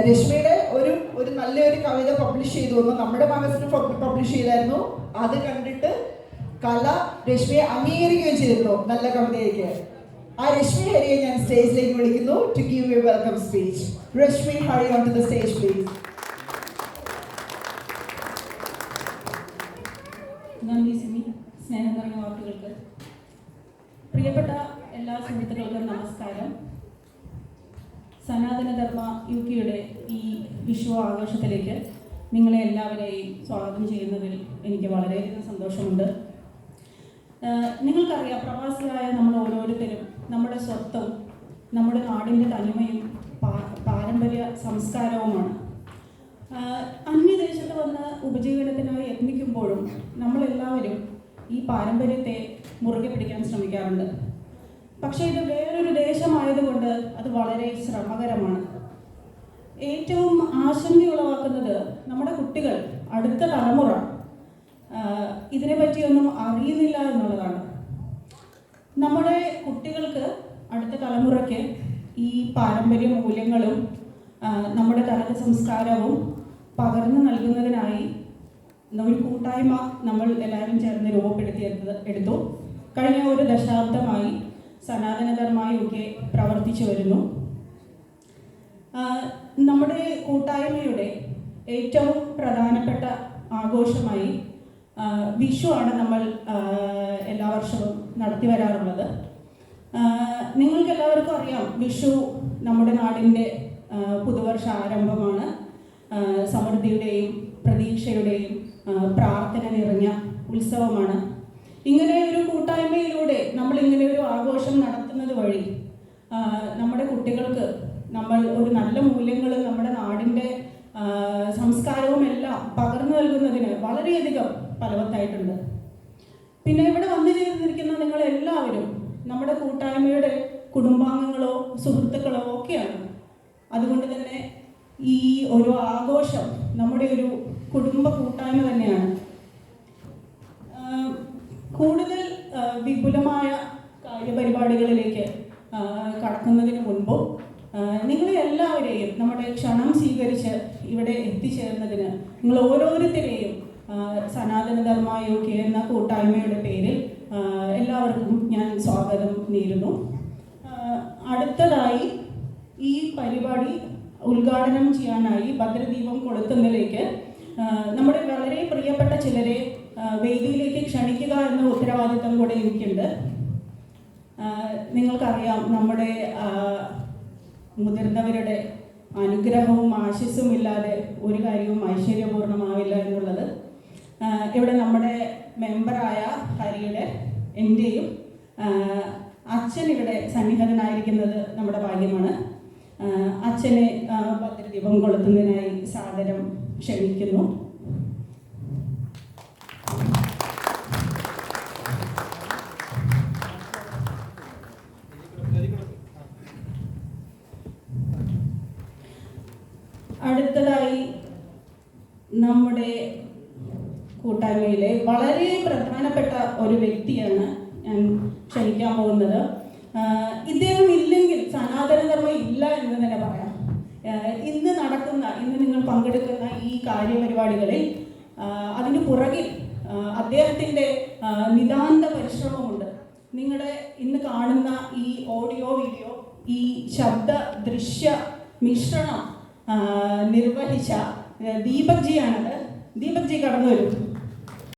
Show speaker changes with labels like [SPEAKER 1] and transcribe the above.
[SPEAKER 1] രശ്മിയുടെ ഒരു നല്ലൊരു കവിത പബ്ലിഷ് ചെയ്തു നമ്മുടെ മാഗസിനിൽ പബ്ലിഷ് ചെയ്തായിരുന്നു. അത് കണ്ടിട്ട് കല രശ്മിയെ അംഗീകരിക്കുകയും ചെയ്തിരുന്നു നല്ല കവിതയ്ക്ക്. ആ രശ്മി ഹരിയെ ഞാൻ സ്റ്റേജിലേക്ക് വിളിക്കുന്നു to give you welcome speech. Rashmi Hari on to the stage please.
[SPEAKER 2] നന്ദി സിമി. സ്നേഹം നിറഞ്ഞ വാക്കുകൾക്ക്. പ്രിയപ്പെട്ട എല്ലാ സുഹൃത്തുക്കൾക്കും നമസ്കാരം. സനാതനധർമ്മ യുകെയുടെ ഈ വിഷു ആഘോഷത്തിലേക്ക് നിങ്ങളെ എല്ലാവരെയും സ്വാഗതം ചെയ്യുന്നതിൽ എനിക്ക് വളരെയധികം സന്തോഷമുണ്ട്. നിങ്ങൾക്കറിയാം, പ്രവാസികളായ നമ്മൾ ഓരോരുത്തരും നമ്മുടെ സ്വത്തും നമ്മുടെ നാടിൻ്റെ തനിമയും പാരമ്പര്യ സംസ്കാരവുമാണ്. അന്യദേശത്ത് വന്ന് ഉപജീവനത്തിനായി യത്നിക്കുമ്പോഴും നമ്മളെല്ലാവരും ഈ പാരമ്പര്യത്തെ മുറുകെ പിടിക്കാൻ ശ്രമിക്കാറുണ്ട്. പക്ഷേ ഇത് വേറൊരു ദേശമായതുകൊണ്ട് അത് വളരെ ശ്രമകരമാണ്. ഏറ്റവും ആശങ്കയുളവാക്കുന്നത് നമ്മുടെ കുട്ടികൾ, അടുത്ത തലമുറ ഇതിനെപ്പറ്റിയൊന്നും അറിയുന്നില്ല എന്നുള്ളതാണ്. നമ്മുടെ കുട്ടികൾക്ക്, അടുത്ത തലമുറയ്ക്ക് ഈ പാരമ്പര്യ മൂല്യങ്ങളും നമ്മുടെ തനത് സംസ്കാരവും പകർന്നു നൽകുന്നതിനായി ഒരു കൂട്ടായ്മ നമ്മൾ എല്ലാവരും ചേർന്ന് രൂപപ്പെടുത്തിയെടുത്തു. കഴിഞ്ഞ ഒരു ദശാബ്ദമായി സനാതനധർമ്മ യുകെ പ്രവർത്തിച്ചു വരുന്നു. നമ്മുടെ കൂട്ടായ്മയുടെ ഏറ്റവും പ്രധാനപ്പെട്ട ആഘോഷമായി വിഷു ആണ് നമ്മൾ എല്ലാ വർഷവും നടത്തി വരാറുള്ളത്. നിങ്ങൾക്ക് എല്ലാവർക്കും അറിയാം, വിഷു നമ്മുടെ നാടിൻ്റെ പുതുവർഷ ആരംഭമാണ്. സമൃദ്ധിയുടെയും പ്രതീക്ഷയുടെയും പ്രാർത്ഥന നിറഞ്ഞ ഉത്സവമാണ്. ഇങ്ങനെ ഒരു കൂട്ടായ്മയിലൂടെ നമ്മൾ ഇങ്ങനെ ഒരു ആഘോഷം നടത്തുന്നത് വഴി നമ്മുടെ കുട്ടികൾക്ക് നമ്മൾ ഒരു നല്ല മൂല്യങ്ങളും നമ്മുടെ നാടിൻ്റെ സംസ്കാരവും എല്ലാം പകർന്നു നൽകുന്നതിന് വളരെയധികം ഫലവത്തായിട്ടുണ്ട്. പിന്നെ ഇവിടെ വന്നു ചേർന്നിരിക്കുന്ന നിങ്ങളെല്ലാവരും നമ്മുടെ കൂട്ടായ്മയുടെ കുടുംബാംഗങ്ങളോ സുഹൃത്തുക്കളോ ഒക്കെയാണ്. അതുകൊണ്ട് തന്നെ ഈ ഒരു ആഘോഷം നമ്മുടെ ഒരു കുടുംബ കൂട്ടായ്മ തന്നെയാണ്. കൂടുതൽ വിപുലമായ കാര്യപരിപാടികളിലേക്ക് കടക്കുന്നതിന് മുൻപും നിങ്ങളെ എല്ലാവരെയും നമ്മുടെ ക്ഷണം സ്വീകരിച്ച് ഇവിടെ എത്തിച്ചേർന്നതിന് നിങ്ങൾ ഓരോരുത്തരെയും സനാതനധർമ്മ യുകെ എന്ന കൂട്ടായ്മയുടെ പേരിൽ എല്ലാവർക്കും ഞാൻ സ്വാഗതം നേരുന്നു. അടുത്തതായി ഈ പരിപാടി ഉദ്ഘാടനം ചെയ്യാനായി ഭദ്രദീപം കൊളുത്തുന്നതിലേക്ക് നമ്മുടെ വളരെ പ്രിയപ്പെട്ട ചിലരെ വേദിയിലേക്ക് ക്ഷണിക്കുക എന്ന ഉത്തരവാദിത്തം കൂടെ എനിക്കുണ്ട്. നിങ്ങൾക്കറിയാം, നമ്മുടെ മുതിർന്നവരുടെ അനുഗ്രഹവും ആശിസ്സും ഇല്ലാതെ ഒരു കാര്യവും ഐശ്വര്യപൂർണ്ണമാവില്ല എന്നുള്ളത് ഇവിടെ നമ്മുടെ മെമ്പറായ ഹരിയുടെ എൻ്റെയും അച്ഛൻ ഇവിടെ സന്നിഹിതനായിരിക്കുന്നത് നമ്മുടെ ഭാഗ്യമാണ്. അച്ഛനെ ഭദ്രദീപം കൊളുത്തുന്നതിനായി സാദരം ക്ഷണിക്കുന്നു. അടുത്തതായി നമ്മുടെ കൂട്ടായ്മയിലെ വളരെ പ്രധാനപ്പെട്ട ഒരു വ്യക്തിയാണ് ഞാൻ ക്ഷണിക്കാൻ പോകുന്നത്. ഇദ്ദേഹം ഇല്ലെങ്കിൽ സനാതനധർമ്മ ഇല്ല എന്ന് തന്നെ പറയാം. ഇന്ന് നിങ്ങൾ പങ്കെടുക്കുന്ന ഈ കാര്യപരിപാടികളിൽ അതിന് പുറകിൽ അദ്ദേഹത്തിൻ്റെ നിതാന്ത പരിശ്രമമുണ്ട്. നിങ്ങളുടെ ഇന്ന് കാണുന്ന ഈ ഓഡിയോ വീഡിയോ, ഈ ശബ്ദ ദൃശ്യ മിശ്രണം നിർവഹിച്ച ദീപക് ജിയാണത്. ദീപക് ജി കടന്നു വരും.